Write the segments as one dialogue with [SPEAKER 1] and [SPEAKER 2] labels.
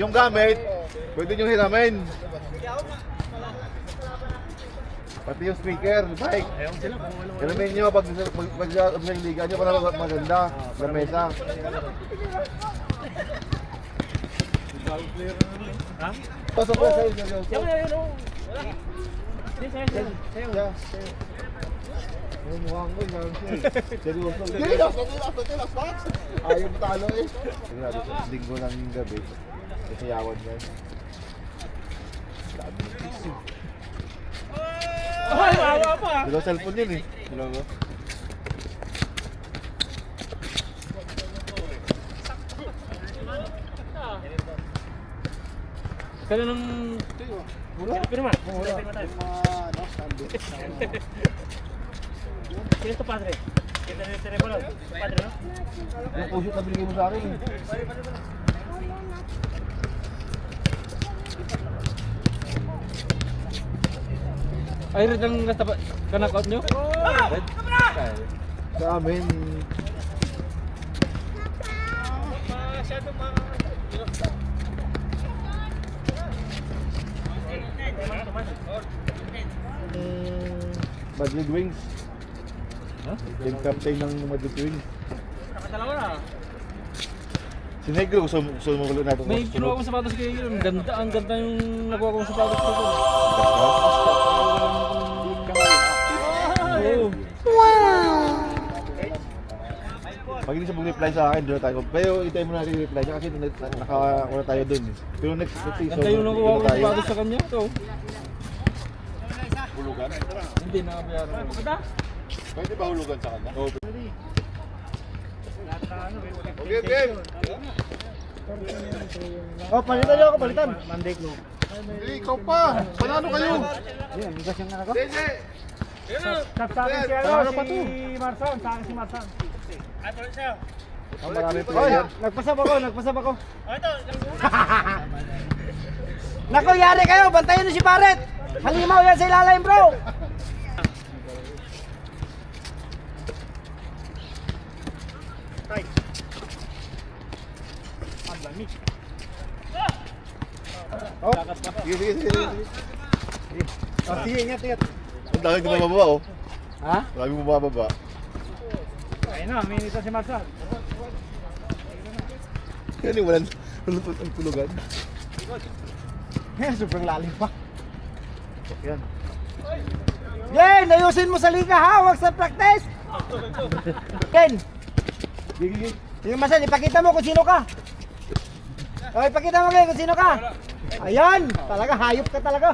[SPEAKER 1] Yung gamit, pwede nyo hiramin. Pati yung speaker, mic. Hiramin nyo pag nagliga nyo para maganda sa mesa. Pasok ko sa'yo, seryoso. Sayo. Mukhang ko, seryoso. Ayaw mo talo eh. Linggo lang yung gabi. Kasayawan yan. Sabi ng piso.
[SPEAKER 2] Ay, mawa pa.
[SPEAKER 1] Dalawa cellphone yun eh. Dalawa.
[SPEAKER 2] Kaya nang...
[SPEAKER 1] Wala.
[SPEAKER 2] Pero man.
[SPEAKER 1] Wala.
[SPEAKER 2] Sino ito, padre? Kita na yung cerebro. Padre, no?
[SPEAKER 1] Yung puso na binigay mo sa akin eh.
[SPEAKER 2] Ay, red ang kanakot nyo? Red?
[SPEAKER 1] Sa amin,
[SPEAKER 2] Masyadong mga...
[SPEAKER 1] Madrid Wings. Yung captain ng Madrid Wings.
[SPEAKER 2] Nakatalawa na.
[SPEAKER 1] Si Negro, gusto mo ulit natin.
[SPEAKER 2] May kinuha kong sapatos kayo yun. Ang ganda yung nakuha kong sapatos ko.
[SPEAKER 1] Pag hindi siya mag-reply sa akin, doon tayo. Pero itay mo natin i-reply siya kasi nakakuha tayo doon. Pero next season,
[SPEAKER 2] Ganda yung nakuha kong sapatos sa kanya. Ito.
[SPEAKER 1] Hulugan?
[SPEAKER 2] Hindi, nakabayaran ko.
[SPEAKER 1] Pwede ba hulugan sa kanya? Oo. Okay, game!
[SPEAKER 3] Oh, palitan niyo ako, palitan.
[SPEAKER 2] Monday ko.
[SPEAKER 1] Hindi, ikaw pa! Panalo kayo!
[SPEAKER 3] Yan, bigas yung anak ko.
[SPEAKER 1] Hindi!
[SPEAKER 3] Sa akin si Marson, sa akin si Marson.
[SPEAKER 2] Ato rin sa'yo.
[SPEAKER 1] Ang marami
[SPEAKER 3] Oy,
[SPEAKER 1] player.
[SPEAKER 3] nagpasab ako.
[SPEAKER 2] Oh, ito.
[SPEAKER 3] Naku, yari kayo, bantayan niyo si Barret. Halimaw yan sa ilalim, bro.
[SPEAKER 2] Tay.
[SPEAKER 3] Oh,
[SPEAKER 1] Sige.
[SPEAKER 3] oh sige, ingat.
[SPEAKER 1] Ang dami bumababa oh.
[SPEAKER 3] Ha?
[SPEAKER 1] Dami bumababa.
[SPEAKER 3] Ayun na, minita si Marson.
[SPEAKER 1] Yan yung walang ang tulugan.
[SPEAKER 3] Sobrang lalim pa.
[SPEAKER 1] Yan.
[SPEAKER 3] Yen, ayusin mo sa liga ha, huwag sa practice. Yen,
[SPEAKER 1] Sige.
[SPEAKER 3] sige Marson, ipakita mo kung sino ka. Oh, ipakita mo kayo kung sino ka. Ayan, talaga hayop ka talaga.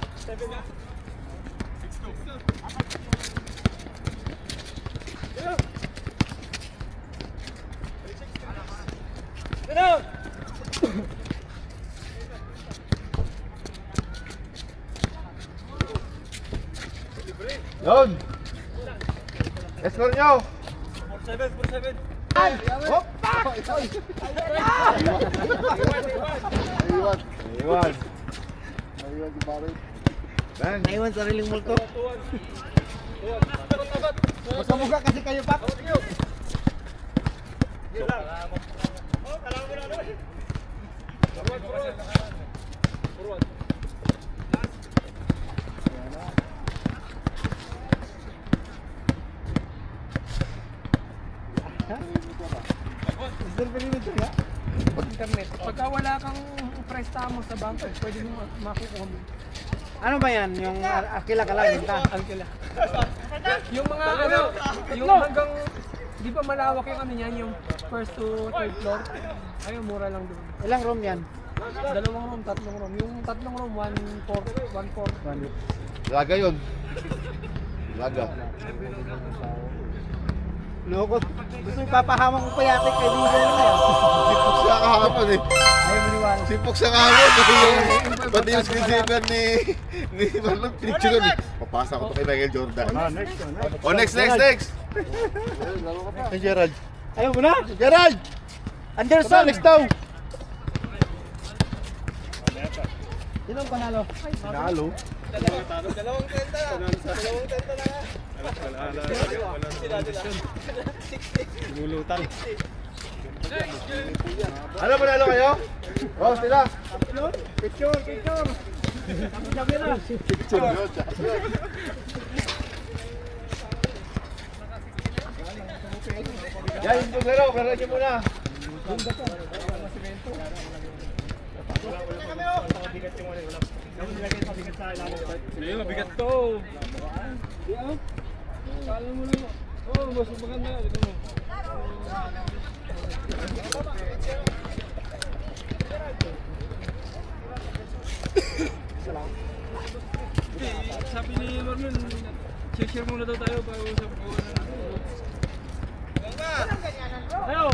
[SPEAKER 1] Yun! Escort nyo!
[SPEAKER 2] 47.
[SPEAKER 3] Hoppa!
[SPEAKER 1] Iwan. Iwan si Barret. Bang!
[SPEAKER 3] Naiwan sariling multo. Magkamukha kasi kayo, Pak.
[SPEAKER 4] Internet. Pagka wala kang prestamo sa bangko, pwede mo makukuha mo.
[SPEAKER 3] Ano ba yan? Yung akila ka lang, hinta?
[SPEAKER 4] Alkila. Yung mga ano, yung hanggang, di ba malawak yung ano yan, yung first to third floor? Ayun, mura lang doon.
[SPEAKER 3] Ilang room yan?
[SPEAKER 4] 2 room, 3 room. Yung 3 room, 1/4.
[SPEAKER 1] Laga yun. Laga.
[SPEAKER 3] Loko. Gusto ipapahamang ko pa yate kay Dino na yan.
[SPEAKER 1] Sipok sa kahapon eh.
[SPEAKER 3] Ayaw maniwala.
[SPEAKER 1] Sipok sa kahapon. Pati yung screensaver ni Marlon Pinicturon eh. Papasa ko to kay Michael Jordan. Oh, next. Hey, Gerald.
[SPEAKER 3] Ayaw mo na?
[SPEAKER 1] Gerald!
[SPEAKER 3] Anderson!
[SPEAKER 1] Next daw!
[SPEAKER 3] Sino ang panalo?
[SPEAKER 1] Nalo.
[SPEAKER 2] Dalawang tenta na.
[SPEAKER 1] Ano, panalo kayo? Oh, sila.
[SPEAKER 3] Picture, picture. Sabi na.
[SPEAKER 1] Picture yun.
[SPEAKER 3] Yan, yung paglaro, paglaro niyo muna.
[SPEAKER 2] Hindi, mabigat to. Kala mo lang. Oh, mas maganda. Ito mo. Sabi ni Marlon, share muna daw tayo para usap ko. Ayo!